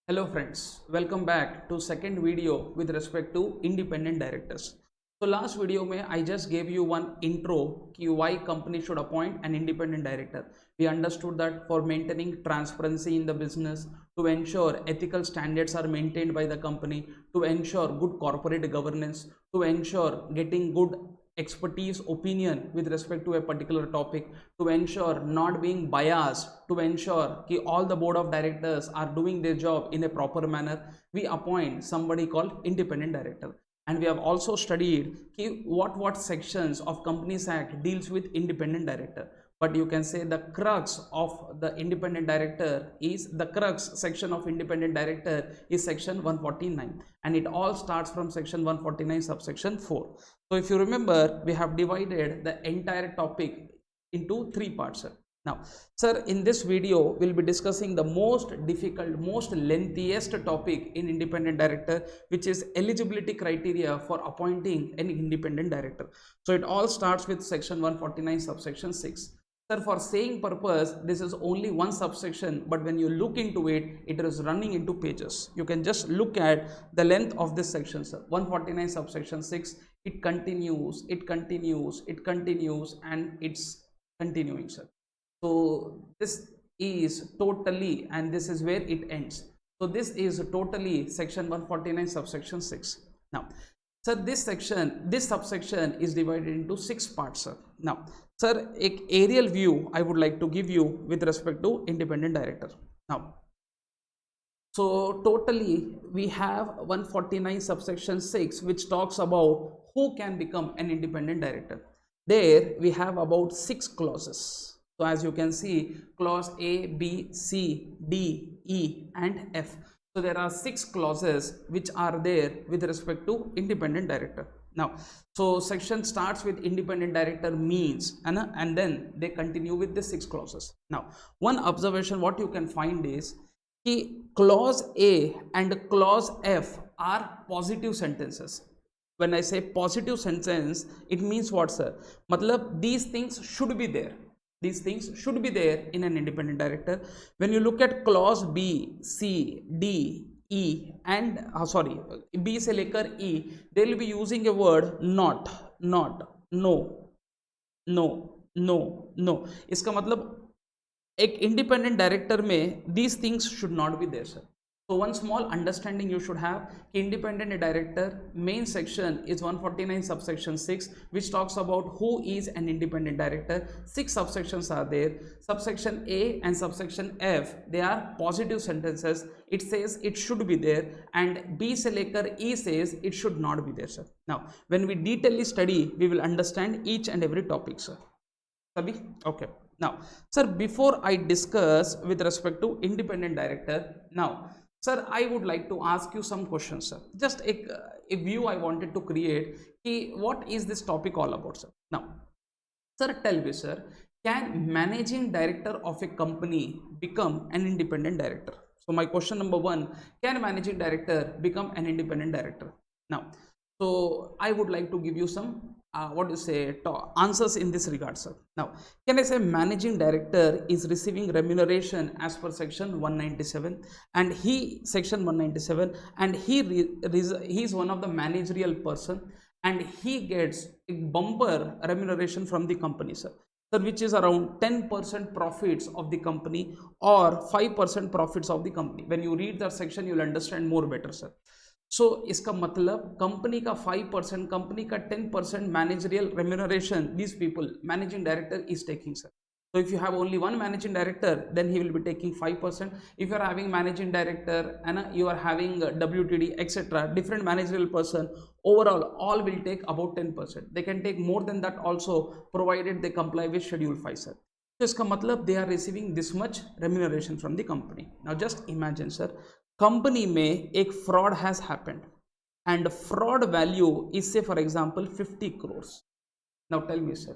Hello friends, welcome back to second video with respect to independent directors. So last video mein I just gave you one intro ki why company should appoint an independent director. We understood that for maintaining transparency in the business, to ensure ethical standards are maintained by the company, to ensure good corporate governance, to ensure getting good expertise opinion with respect to a particular topic, to ensure not being biased, to ensure कि all the board of directors are doing their job in a proper manner, we appoint somebody called independent director. And we have also studied कि what sections of Companies Act deals with independent director. But you can say the crux of the independent director is the crux section of independent director is section 149, and it all starts from section 149 subsection 4. So if you remember, we have divided the entire topic into three parts, sir. Now, sir, in this video, we'll be discussing the most difficult, most lengthiest topic in independent director, which is eligibility criteria for appointing an independent director. So it all starts with section 149 subsection 6. Sir, for saying purpose, this is only one subsection, but when you look into it, it is running into pages. You can just look at the length of this section, sir. 149 subsection 6, it continues, and it's continuing, sir. So this is totally, and this is where it ends. So this is totally section 149 subsection 6. Now, sir, this subsection is divided into 6 parts, sir. Now, sir, एक aerial view I would like to give you with respect to independent director. Now, so totally we have 149 subsection 6, which talks about who can become an independent director. There we have about 6 clauses. So as you can see, clause A, B, C, D, E and F. So there are 6 clauses which are there with respect to independent director. Now, so section starts with independent director means, and then they continue with the 6 clauses. Now, one observation what you can find is clause A and clause F are positive sentences. When I say positive sentence, it means what, sir? Matlab these things should be there. These things should be there in an independent director. When you look at clause B, C, D, E and B से लेकर E, they will be using a word not, no, no. इसका मतलब एक independent director में these things should not be there, sir. So one small understanding you should have, independent director main section is 149 subsection 6, which talks about who is an independent director. 6 subsections are there. Subsection A and subsection F, they are positive sentences. It says it should be there, and B se lekar E says it should not be there, sir. Now, when we detailedly study, we will understand each and every topic, sir. Sabhi? Okay. Now, sir, before I discuss with respect to independent director, now, sir, I would like to ask you some questions, sir. Just a view I wanted to create. What is this topic all about, sir? Now, sir, tell me, sir, can managing director of a company become an independent director? So my question number 1, can managing director become an independent director? Now, so I would like to give you some answers in this regard, sir. Now, can I say managing director is receiving remuneration as per section 197, and section 197, and he is one of the managerial person, and he gets a bumper remuneration from the company, sir, which is around 10% profits of the company or 5% profits of the company. When you read that section, you will understand more better, sir. So इसका मतलब company का 5%, company का 10% managerial remuneration these people managing director is taking, sir. So if you have only one managing director, then he will be taking 5%. If you are having managing director and you are having WTD etc., different managerial person, overall all will take about 10%. They can take more than that also, provided they comply with schedule 5, sir. So इसका मतलब they are receiving this much remuneration from the company. Now just imagine, sir, company में एक fraud has happened and fraud value is से for example 50 crores. Now tell me, sir,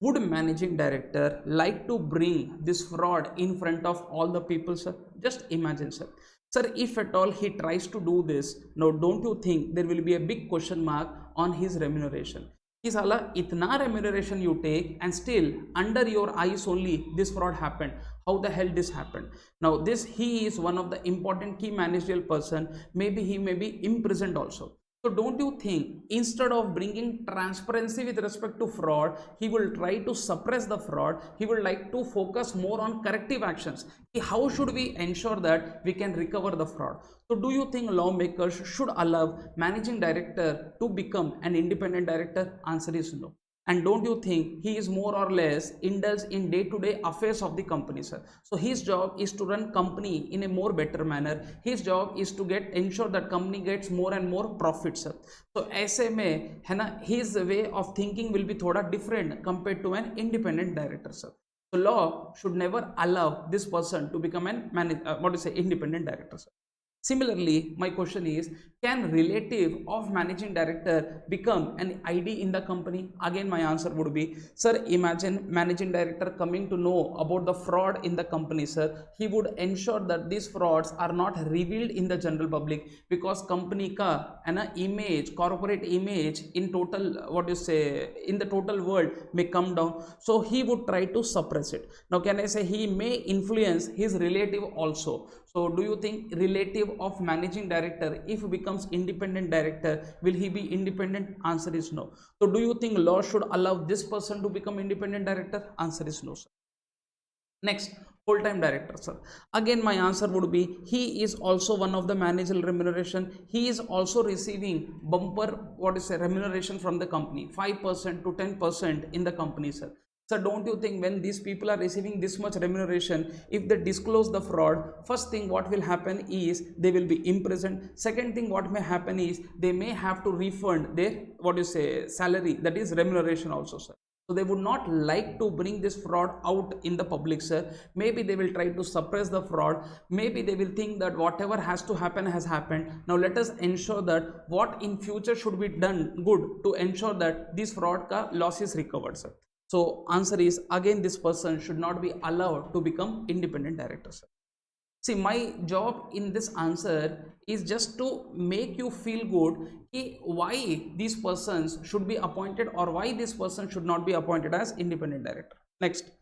would managing director like to bring this fraud in front of all the people, sir? Just imagine, sir. Sir, if at all he tries to do this, now don't you think there will be a big question mark on his remuneration? कि साला इतना remuneration you take and still under your eyes only this fraud happened. How the hell this happened? Now this, he is one of the important key managerial person, maybe he may be imprisoned also. So don't you think instead of bringing transparency with respect to fraud, he will try to suppress the fraud, he will like to focus more on corrective actions. How should we ensure that we can recover the fraud? So do you think lawmakers should allow managing director to become an independent director? Answer is no. And don't you think he is more or less indulged in day-to-day affairs of the company, sir? So his job is to run company in a more better manner, his job is to ensure that company gets more and more profit, sir. So ऐसे में है ना, his way of thinking will be थोड़ा different compared to an independent director, sir. So law should never allow this person to become an independent director, sir. Similarly, my question is, can relative of managing director become an ID in the company? Again, my answer would be, sir, imagine managing director coming to know about the fraud in the company, sir. He would ensure that these frauds are not revealed in the general public, because company ka image, corporate image in total, in the total world may come down. So he would try to suppress it. Now, can I say he may influence his relative also? So do you think relative of managing director, if becomes independent director, will he be independent? Answer is no. So do you think law should allow this person to become independent director? Answer is no, sir. Next, full-time director, sir. Again, my answer would be, he is also one of the managerial remuneration. He is also receiving bumper remuneration from the company, 5% to 10% in the company, sir. So don't you think when these people are receiving this much remuneration, if they disclose the fraud, first thing what will happen is they will be imprisoned. Second thing what may happen is they may have to refund their salary, that is remuneration also, sir. So they would not like to bring this fraud out in the public, sir. Maybe they will try to suppress the fraud. Maybe they will think that whatever has to happen has happened. Now let us ensure that what in future should be done good to ensure that this fraud ka loss is recovered, sir. So answer is, again, this person should not be allowed to become independent director, sir. See, my job in this answer is just to make you feel good why these persons should be appointed or why this person should not be appointed as independent director. Next,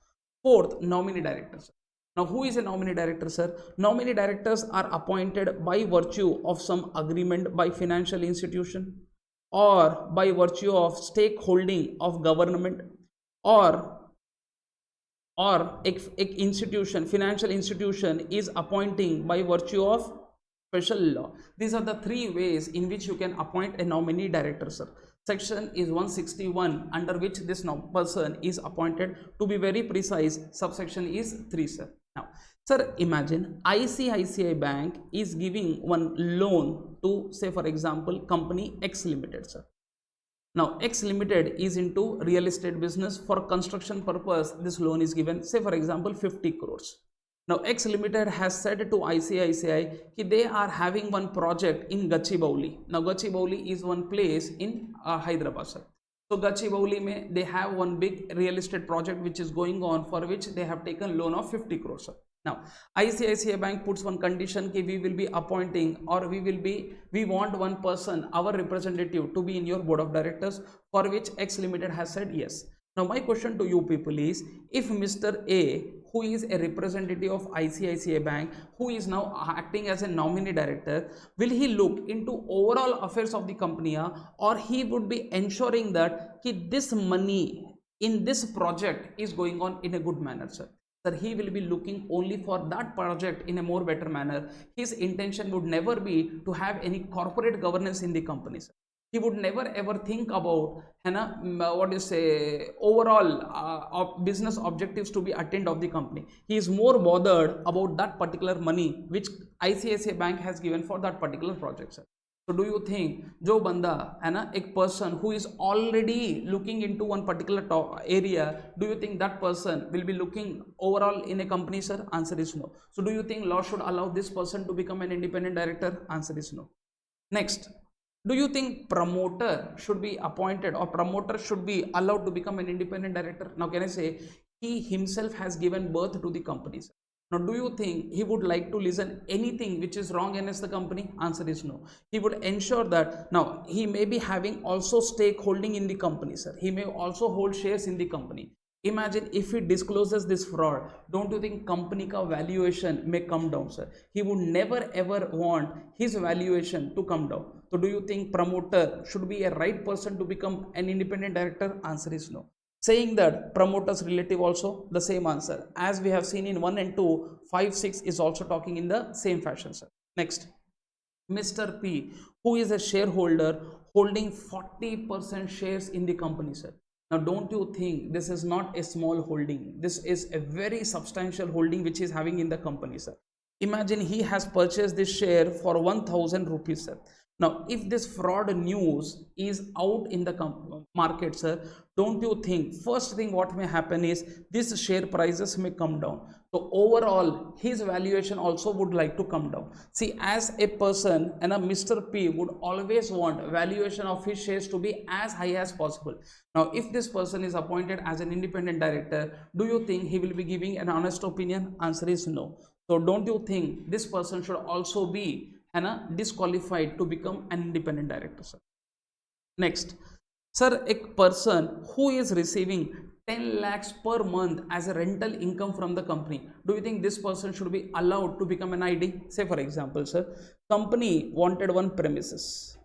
fourth, nominee director, sir. Now, who is a nominee director, sir? Nominee directors are appointed by virtue of some agreement by financial institution, or by virtue of stakeholding of government, or institution, financial institution is appointing by virtue of special law. These are the three ways in which you can appoint a nominee director, sir. Section is 161, under which this person is appointed. To be very precise, subsection is 3, sir. Now, sir, imagine ICICI Bank is giving one loan to, say for example, company X Limited, sir. Now, X Limited is into real estate business. For construction purpose, this loan is given, say for example, 50 crores. Now, X Limited has said to ICICI that they are having one project in Gachibowli. Now, Gachibowli is one place in Hyderabad, sir. So, Gachibowli mein they have one big real estate project which is going on, for which they have taken loan of 50 crores, sir. Now, ICICI Bank puts one condition that we will be appointing, or we want one person, our representative, to be in your board of directors, for which X Limited has said yes. Now, my question to you people is, if Mr. A, who is a representative of ICICI Bank, who is now acting as a nominee director, will he look into overall affairs of the company, or he would be ensuring that this money in this project is going on in a good manner, sir? Sir, he will be looking only for that project in a more better manner. His intention would never be to have any corporate governance in the company, sir. He would never ever think about overall business objectives to be attained of the company. He is more bothered about that particular money which ICICI Bank has given for that particular project, sir. So do you think जो बंदा है ना, एक person who is already looking into one particular area, do you think that person will be looking overall in a company, sir? Answer is no. So do you think law should allow this person to become an independent director? Answer is no. Next, do you think promoter should be appointed, or promoter should be allowed to become an independent director? Now, can I say he himself has given birth to the company, sir? Now, do you think he would like to listen anything which is wrong against the company? Answer is no. He would ensure that, now he may be having also stakeholding in the company, sir. He may also hold shares in the company. Imagine if he discloses this fraud, don't you think company ka valuation may come down, sir? He would never ever want his valuation to come down. So do you think promoter should be a right person to become an independent director? Answer is no. Saying that promoters relative also the same answer, as we have seen in 1 and 2, 5, 6 is also talking in the same fashion, sir. Next, Mr. P, who is a shareholder holding 40% shares in the company, sir. Now, don't you think this is not a small holding? This is a very substantial holding which is having in the company, sir. Imagine he has purchased this share for 1000 rupees, sir. Now, if this fraud news is out in the market, sir, don't you think first thing what may happen is this share prices may come down? So overall his valuation also would like to come down. See, as a person, and a Mr. P would always want valuation of his shares to be as high as possible. Now, if this person is appointed as an independent director, do you think he will be giving an honest opinion? Answer is no. So don't you think this person should also be disqualified to become an independent director, sir? Next, sir, a person who is receiving 10 lakhs per month as a rental income from the company, do you think this person should be allowed to become an ID? Say for example, sir, company wanted one premises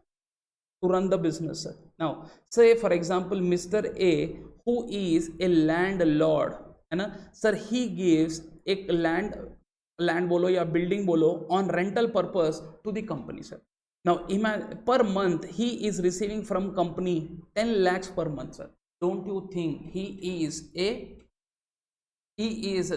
to run the business, sir. Now, say for example, Mr. A, who is a landlord, sir, he gives a land bolo या building bolo on rental purpose to the company, sir. Now per month he is receiving from company 10 lakhs per month, sir. Don't you think he is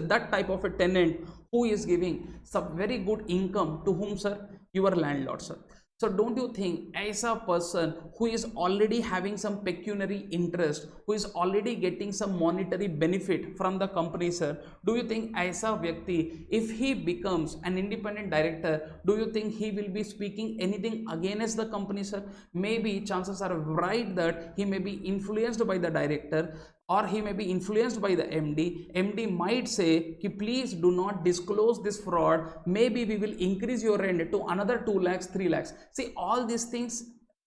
that type of a tenant who is giving some very good income to whom, sir? Your landlord, sir. So don't you think as a person who is already having some pecuniary interest, who is already getting some monetary benefit from the company, sir, do you think as a Vyakti, if he becomes an independent director, do you think he will be speaking anything against the company, sir? Maybe chances are right that he may be influenced by the director, or he may be influenced by the MD. MD might say, please do not disclose this fraud. Maybe we will increase your rent to another 2 lakhs, 3 lakhs. See, all these things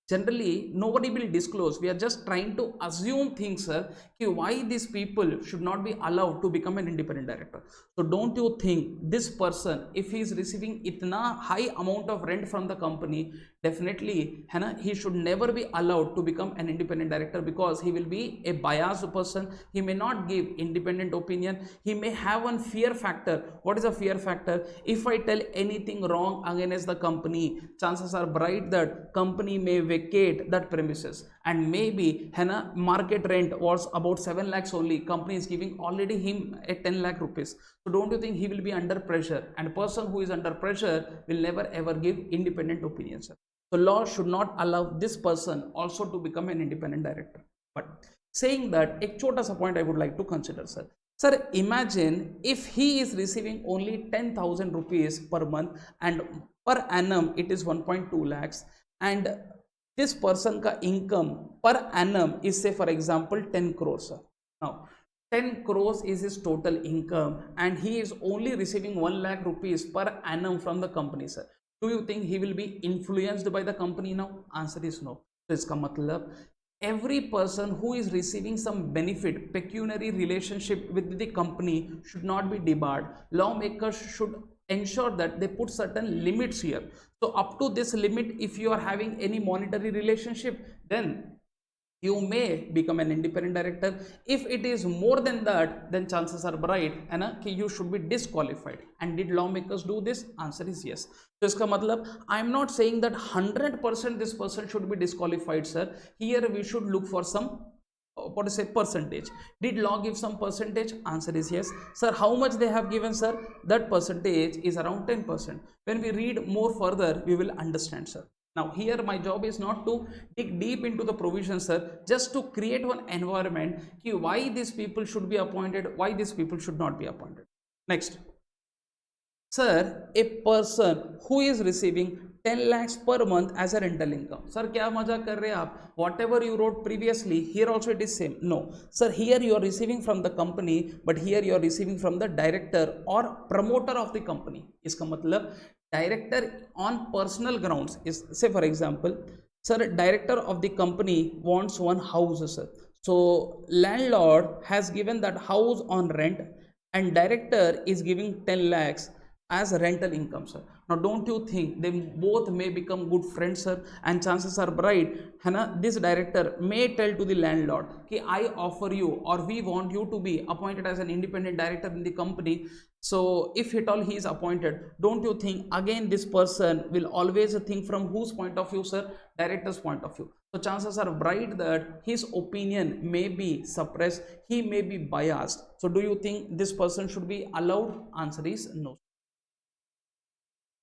generally nobody will disclose. We are just trying to assume things, sir, why these people should not be allowed to become an independent director. So don't you think this person, if he is receiving itna high amount of rent from the company, definitely he should never be allowed to become an independent director, because he will be a biased person. He may not give independent opinion. He may have one fear factor. What is a fear factor? If I tell anything wrong against the company, chances are bright that company may vacate that premises, and maybe market rent was about 7 lakhs only, company is giving already him a 10 lakh rupees. So don't you think he will be under pressure? And a person who is under pressure will never ever give independent opinion, sir. So law should not allow this person also to become an independent director. But saying that, a chota sa point I would like to consider, sir. Sir, imagine if he is receiving only 10,000 rupees per month, and per annum it is 1.2 lakhs, and this person ka income per annum is, say for example, 10 crores, sir. Now 10 crores is his total income, and he is only receiving 1 lakh rupees per annum from the company, sir. Do you think he will be influenced by the company now? Answer is no. So iska matlab, every person who is receiving some benefit, pecuniary relationship with the company should not be debarred. Lawmakers should ensure that they put certain limits here. So up to this limit, if you are having any monetary relationship, then you may become an independent director. If it is more than that, then chances are bright you should be disqualified. And did lawmakers do this? Answer is yes. So iska matlab, I am not saying that 100% this person should be disqualified, sir. Here we should look for some what to say, percentage. Did law give some percentage? Answer is yes. Sir, how much they have given, sir? That percentage is around 10%. When we read more further, we will understand, sir. Now here my job is not to dig deep into the provisions, sir, just to create one environment why these people should be appointed, why these people should not be appointed. Next, Sir, a person who is receiving 10 lakhs per month as a rental income. Sir, क्या मजाक कर रहे हैं आप? Whatever you wrote previously, here also it is same. No, sir, here you are receiving from the company, but here you are receiving from the director or promoter of the company. इसका मतलब director on personal grounds is, say for example, sir, director of the company wants one house, sir. So landlord has given that house on rent, and director is giving 10 lakhs as rental income, sir. Now don't you think they both may become good friends, sir? And chances are bright है ना, this director may tell to the landlord कि I offer you or we want you to be appointed as an independent director in the company. So if at all he is appointed, don't you think again this person will always think from whose point of view, sir? Director's point of view. So chances are bright that his opinion may be suppressed, he may be biased. So do you think this person should be allowed? Answer is no.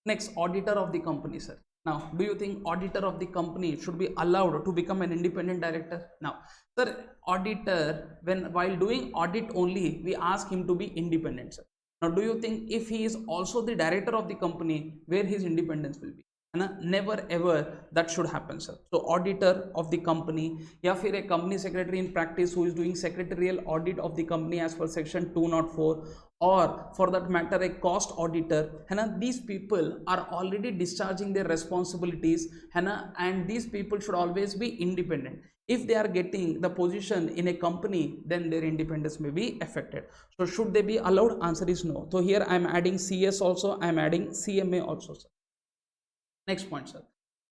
Next, auditor of the company, sir. Now, do you think auditor of the company should be allowed to become an independent director? Now, sir, auditor, while doing audit only, we ask him to be independent, sir. Now, do you think if he is also the director of the company, where his independence will be? Never ever that should happen, sir. So auditor of the company, या फिर a company secretary in practice who is doing secretarial audit of the company as per section 204, or for that matter a cost auditor, है ना, these people are already discharging their responsibilities, है ना, and these people should always be independent. If they are getting the position in a company, then their independence may be affected. So should they be allowed? Answer is no. So here I am adding CS also, I am adding CMA also, sir. Next point, sir.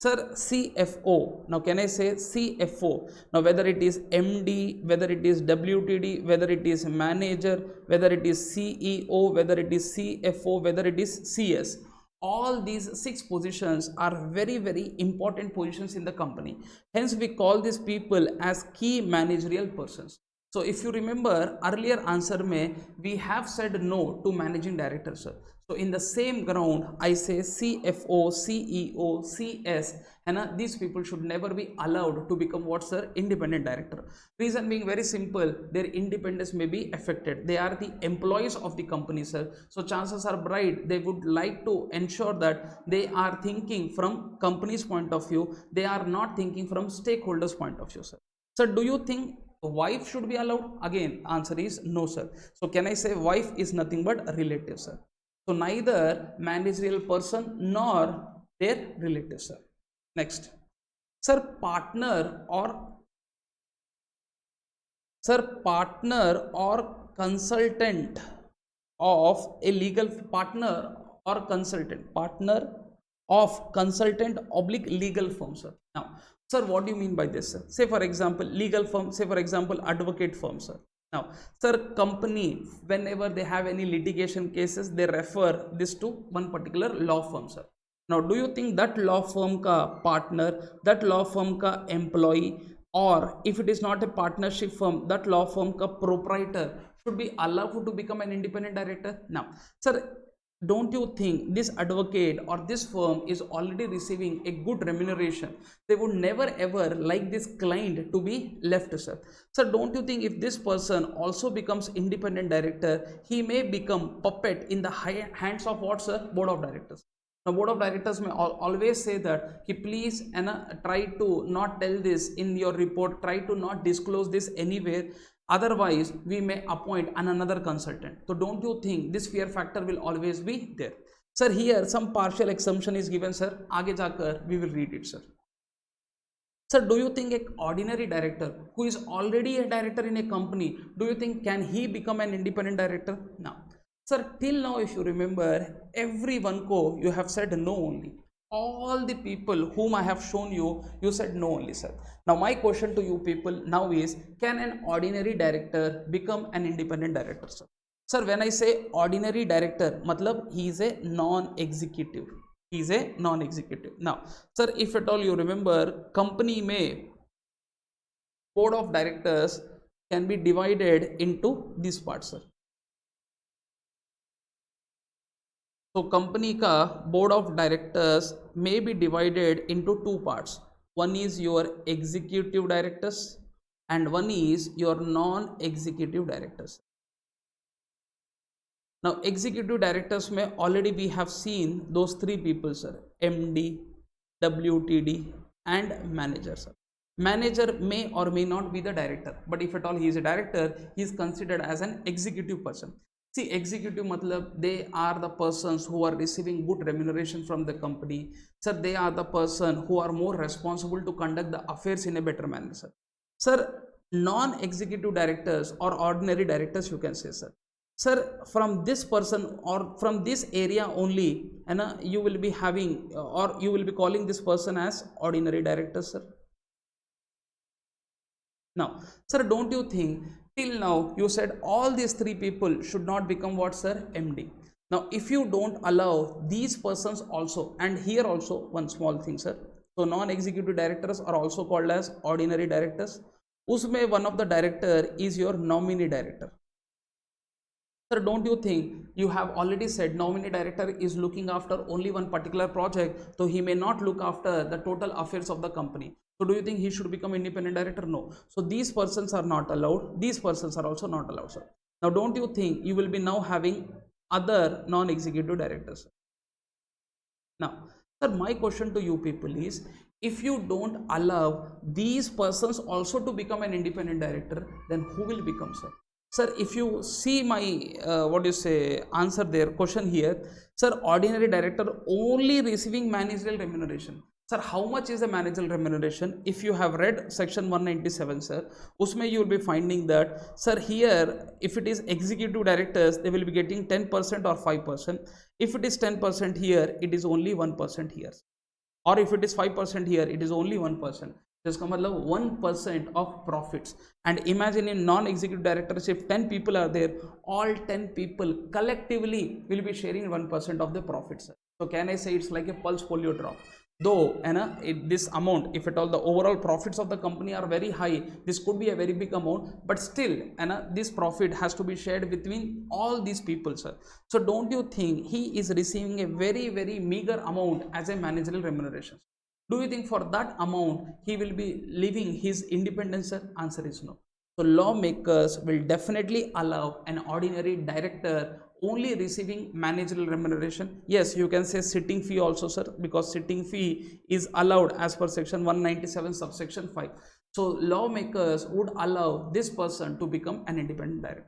Sir, CFO. Now, can I say CFO? Now, whether it is MD, whether it is WTD, whether it is manager, whether it is CEO, whether it is CFO, whether it is CS, all these 6 positions are very, very important positions in the company. Hence, we call these people as key managerial persons. So, if you remember earlier answer में we have said no to managing director, sir. So in the same ground, I say CFO, CEO, CS, and these people should never be allowed to become what, sir? Independent director. Reason being very simple, their independence may be affected. They are the employees of the company, sir. So chances are bright they would like to ensure that they are thinking from company's point of view. They are not thinking from stakeholders' point of view, sir. Sir, do you think wife should be allowed? Again, answer is no, sir. So can I say wife is nothing but a relative, sir? So neither managerial person nor their relative, sir. Next, sir, partner or consultant of a legal partner or partner of consultant oblique legal firm, sir. Now, sir, what do you mean by this, sir? Say for example legal firm, say for example advocate firm, sir. Now, sir, company, whenever they have any litigation cases, they refer this to one particular law firm, sir. Now, do you think that law firm ka partner, that law firm ka employee, or if it is not a partnership firm, that law firm ka proprietor should be allowed to become an independent director? Now, sir, don't you think this advocate or this firm is already receiving a good remuneration? They would never ever like this client to be left, sir. So don't you think if this person also becomes independent director, he may become puppet in the hands of what, sir? Board of directors. Now, board of directors may always say that please try to not tell this in your report, try to not disclose this anywhere, otherwise we may appoint another consultant. So don't you think this fear factor will always be there? Sir, here some partial exemption is given, sir. Aage jaakar we will read it, sir. Sir, do you think an ordinary director who is already a director in a company, do you think can he become an independent director? Now, sir, till now if you remember, everyone you have said no only. All the people whom I have shown you, you said no only, sir. Now my question to you people now is, can an ordinary director become an independent director, sir? Sir, when I say ordinary director, matlab he is a non-executive. He is a non-executive. Now, sir, if at all you remember, company may board of directors can be divided into this part, sir. So company ka board of directors may be divided into 2 parts. One is your executive directors and one is your non-executive directors. Now executive directors may already we have seen those three people, sir: MD, WTD, and manager, sir. Manager may or may not be the director, but if at all he is a director, he is considered as an executive person. See, executive matlab they are the persons who are receiving good remuneration from the company. Sir, they are the person who are more responsible to conduct the affairs in a better manner, sir. Sir, non-executive directors or ordinary directors, you can say, sir. Sir, from this person or from this area only, and you will be having or you will be calling this person as ordinary director, sir. Now, sir, don't you think till now you said all these three people should not become what, sir? MD. Now, if you don't allow these persons also, and here also one small thing, sir. So, non-executive directors are also called as ordinary directors. Usme one of the director is your nominee director. Sir, don't you think you have already said nominee director is looking after only one particular project, so he may not look after the total affairs of the company. So do you think he should become independent director? No. So these persons are not allowed. These persons are also not allowed, sir. Now don't you think you will be now having other non-executive directors? Now, sir, my question to you people is, if you don't allow these persons also to become an independent director, then who will become, sir? Sir, if you see my what you say answer there question here, sir, ordinary director only receiving managerial remuneration. Sir, how much is the managerial remuneration? If you have read section 197, sir, usme you will be finding that, sir, here if it is executive directors, they will be getting 10% or 5%. If it is 10% here, it is only 1% here. Or if it is 5% here, it is only 1%. जिसका मतलब 1% of profits. And imagine in non-executive directors, if 10 people are there, all 10 people collectively will be sharing 1% of the profits. So can I say it's like a pulse polio drop? Though this amount, if at all the overall profits of the company are very high, this could be a very big amount, but still this profit has to be shared between all these people, sir. So don't you think he is receiving a very, very meager amount as a managerial remuneration? Do you think for that amount he will be leaving his independence, sir? Answer is no. So lawmakers will definitely allow an ordinary director only receiving managerial remuneration. Yes, you can say sitting fee also, sir, because sitting fee is allowed as per section 197 subsection 5. So lawmakers would allow this person to become an independent director.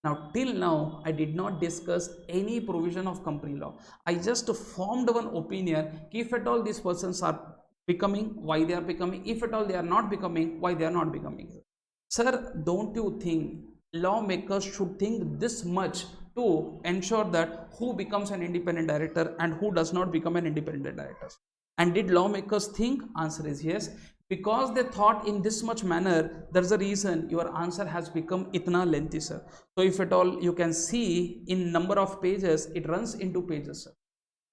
Now, till now, I did not discuss any provision of company law. I just formed one opinion. If at all these persons are becoming, why they are becoming. If at all they are not becoming, why they are not becoming. Sir, don't you think lawmakers should think this much to ensure that who becomes an independent director and who does not become an independent director? And did lawmakers think? Answer is yes. Because they thought in this much manner, there's a reason your answer has become itna lengthy, sir. So if at all you can see in number of pages, it runs into pages, sir.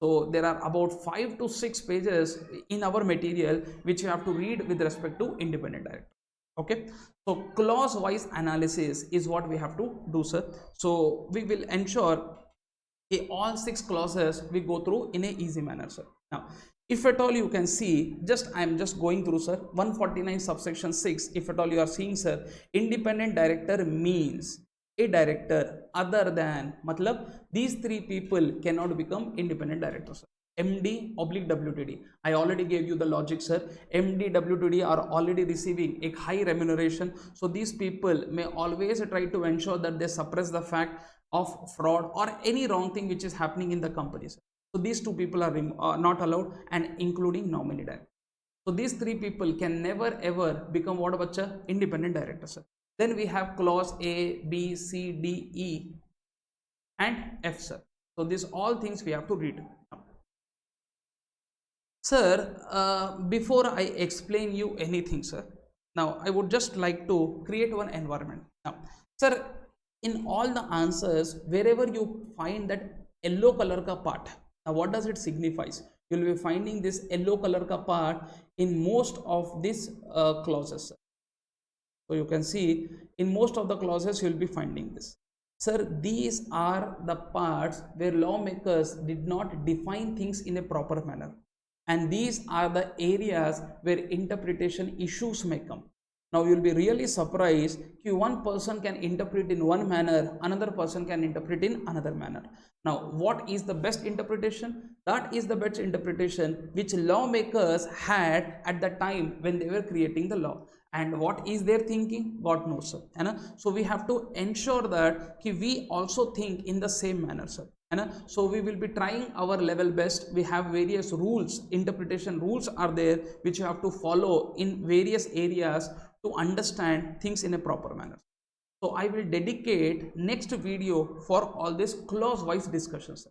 So there are about 5 to 6 pages in our material which you have to read with respect to independent director. Okay, so clause wise analysis is what we have to do, sir. So we will ensure all 6 clauses we go through in a easy manner, sir. Now if at all you can see, I am just going through, sir, 149 subsection 6. If at all you are seeing, sir, independent director means a director other than, matlab these 3 people cannot become independent directors. MD oblique WTD, I already gave you the logic, sir. MD, WTD are already receiving a high remuneration, so these people may always try to ensure that they suppress the fact of fraud or any wrong thing which is happening in the companies. So these 2 people are not allowed, and including nominee director. So these 3 people can never ever become what, bacha? Independent directors. Then we have clause A, B, C, D, E and F, sir. So these all things we have to read. Sir, before I explain you anything, sir, now I would just like to create one environment. Now, sir, in all the answers, wherever you find that yellow color ka part, now what does it signifies? You will be finding this yellow color ka part in most of these clauses. So you can see in most of the clauses you will be finding this. Sir, these are the parts where lawmakers did not define things in a proper manner. And these are the areas where interpretation issues may come. Now you will be really surprised that one person can interpret in one manner, another person can interpret in another manner. Now what is the best interpretation? That is the best interpretation which lawmakers had at the time when they were creating the law. And what is their thinking? God knows, sir. So we have to ensure that we also think in the same manner, sir. So we will be trying our level best. We have various rules, interpretation rules are there which you have to follow in various areas to understand things in a proper manner. So I will dedicate next video for all this clause wise discussions.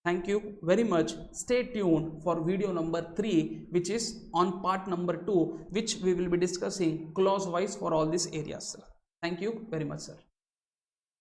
Thank you very much. Stay tuned for video number 3, which is on part number 2, which we will be discussing clause wise for all these areas, sir. Thank you very much, sir.